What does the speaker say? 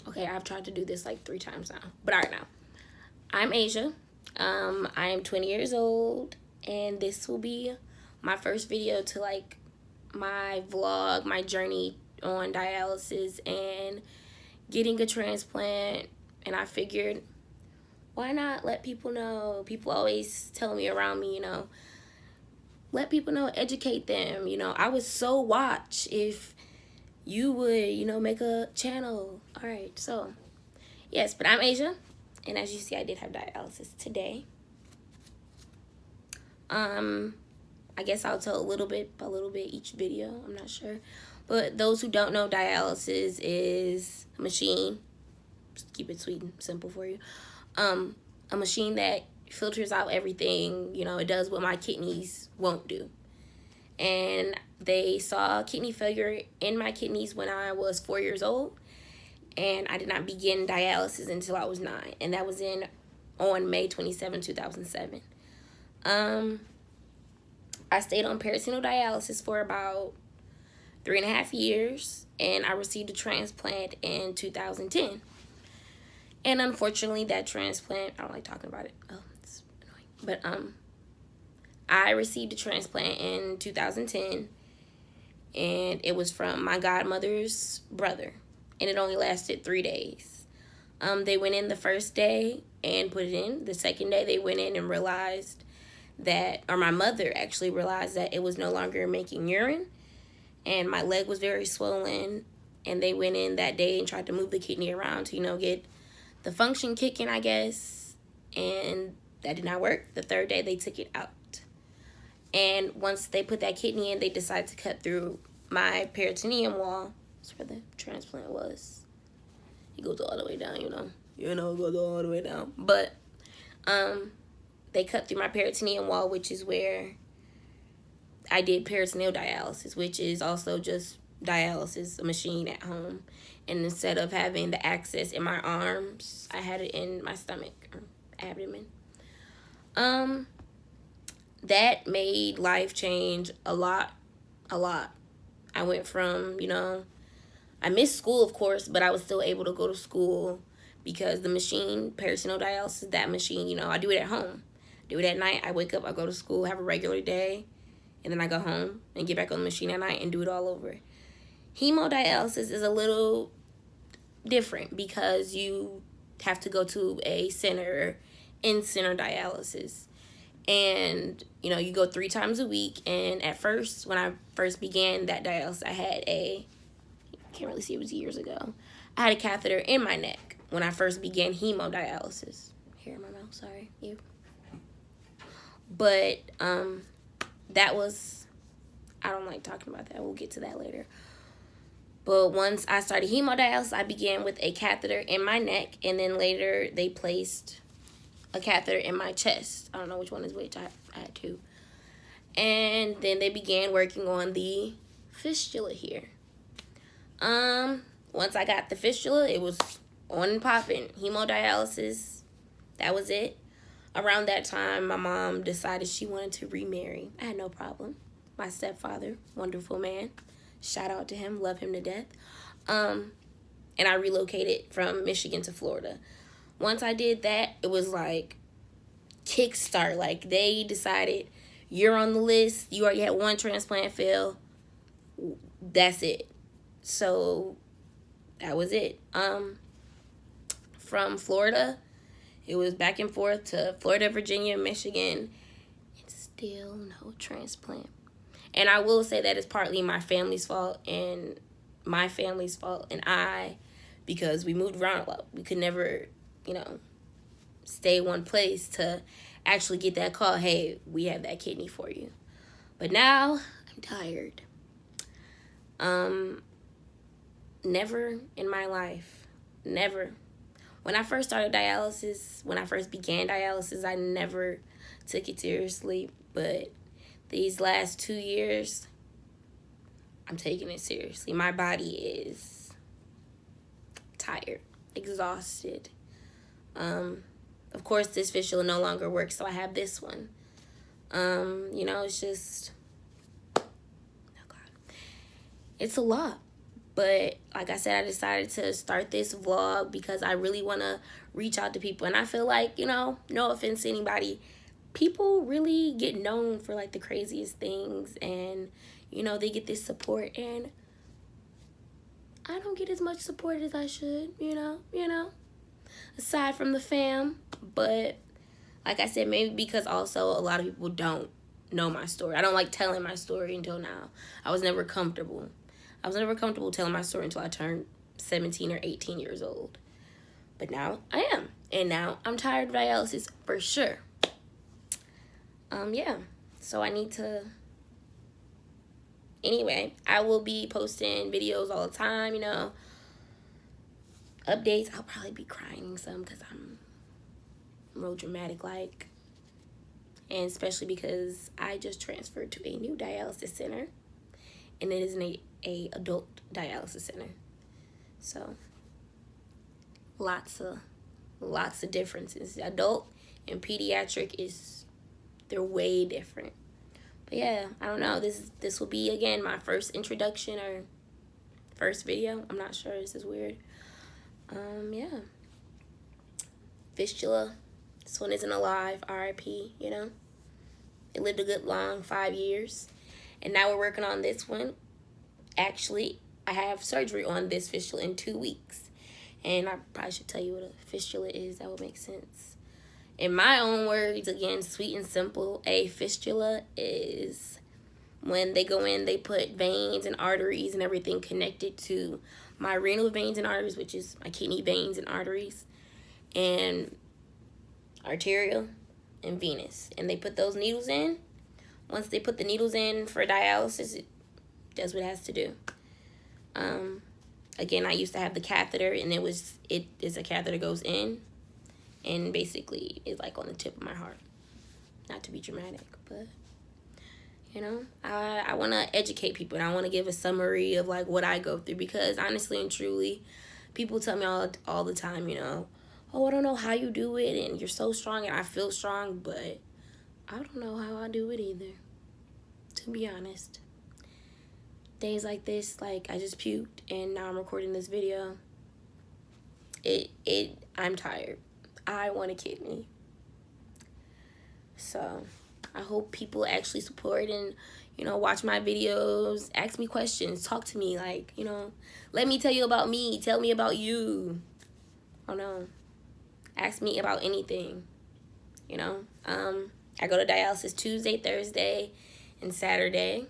Okay, I've tried to do this like 3 times now. But all right now. I'm Asia. I am 20 years old, and this will be my first video to like my vlog, my journey on dialysis and getting a transplant. And I figured, why not let people know? People always tell me around me, let people know, educate them. I would so watch if you would, make a channel. All right, so yes, but I'm Asia, and as you see, I did have dialysis today. I guess I'll tell a little bit each video. I'm not sure, but those who don't know, dialysis is a machine. Just keep it sweet and simple for you. A machine that filters out everything. It does what my kidneys won't do. And they saw kidney failure in my kidneys when I was 4 years old, and I did not begin dialysis until I was 9, and that was on May 27, 2007. I stayed on peritoneal dialysis for about 3.5 years, and I received a transplant in 2010. And unfortunately, that transplant, I don't like talking about it. Oh, it's annoying. But I received a transplant in 2010, and it was from my godmother's brother, and it only lasted 3 days. They went in the first day and put it in. The second day, they went in and realized that, or my mother actually realized that it was no longer making urine, and my leg was very swollen, and they went in that day and tried to move the kidney around to, get the function kicking, I guess, and that did not work. The third day, they took it out. And once they put that kidney in, they decided to cut through my peritoneum wall. That's where the transplant was. It goes all the way down, it goes all the way down. But they cut through my peritoneum wall, which is where I did peritoneal dialysis, which is also just dialysis, a machine at home. And instead of having the access in my arms, I had it in my stomach or abdomen. That made life change a lot. I went from, I missed school, of course, but I was still able to go to school because the machine, peritoneal dialysis, that machine, I do it at home. Do it at night. I wake up, I go to school, have a regular day, and then I go home and get back on the machine at night and do it all over. Hemodialysis is a little different because you have to go to a center, in-center dialysis. And, you go 3 times a week. And at first, when I first began that dialysis, I had can't really see, it was years ago. I had a catheter in my neck when I first began hemodialysis. Here in my mouth, sorry, you. But that was, I don't like talking about that. We'll get to that later. But once I started hemodialysis, I began with a catheter in my neck, and then later they placed a catheter in my chest. I don't know which one is which. I had 2. And then they began working on the fistula here. Once I got the fistula, it was on and popping. Hemodialysis, that was it. Around that time, my mom decided she wanted to remarry. I had no problem. My stepfather, wonderful man. Shout out to him, love him to death. And I relocated from Michigan to Florida. Once I did that, it was like kickstart. Like they decided, you're on the list. You already had 1 transplant fail. That's it. So that was it. From Florida, it was back and forth to Florida, Virginia, Michigan, and still no transplant. And I will say that it's partly my family's fault and I, because we moved around a lot. We could never, stay one place to actually get that call, hey, we have that kidney for you. But now I'm tired. Never in my life, never. When I first started dialysis, when I first began dialysis, I never took it seriously. But these last 2 years, I'm taking it seriously. My body is tired, exhausted. Of course, this fistula no longer works, so I have this one. It's just, oh God, it's a lot. But like I said, I decided to start this vlog because I really want to reach out to people. And I feel like, you know, no offense to anybody, people really get known for like the craziest things, and you know, they get this support, and I don't get as much support as I should, you know, aside from the fam. But like I said, maybe because also a lot of people don't know my story. I don't like telling my story until now. I was never comfortable telling my story until I turned 17 or 18 years old. But now I am. And now I'm tired of dialysis for sure. Yeah. So I need to... Anyway, I will be posting videos all the time, you know. Updates. I'll probably be crying some because I'm real dramatic like. And especially because I just transferred to a new dialysis center. And it is a adult dialysis center. So lots of differences. Adult and pediatric they're way different. But yeah, I don't know. This will be again my first introduction or first video. I'm not sure. This is weird. Yeah. Fistula. This one isn't alive. R.I.P. You know. It lived a good long 5 years. And now we're working on this one. Actually, I have surgery on this fistula in 2 weeks. And I probably should tell you what a fistula is. That would make sense. In my own words, again, sweet and simple, a fistula is when they go in, they put veins and arteries and everything connected to my renal veins and arteries, which is my kidney veins and arteries, and arterial and venous. And they put those needles in. Once they put the needles in for dialysis, it does what it has to do. Again, I used to have the catheter, and it is a catheter goes in, and basically it's like on the tip of my heart. Not to be dramatic, but you know, I want to educate people, and I want to give a summary of like what I go through, because honestly and truly, people tell me all the time, you know, oh, I don't know how you do it, and you're so strong, and I feel strong, but I don't know how I do it either, to be honest. Days like this, like I just puked, and now I'm recording this video. I'm tired. I want a kidney. So I hope people actually support and, you know, watch my videos, ask me questions, talk to me, like, you know, let me tell you about me, tell me about you. I don't know. Ask me about anything, you know. I go to dialysis Tuesday, Thursday, and Saturday.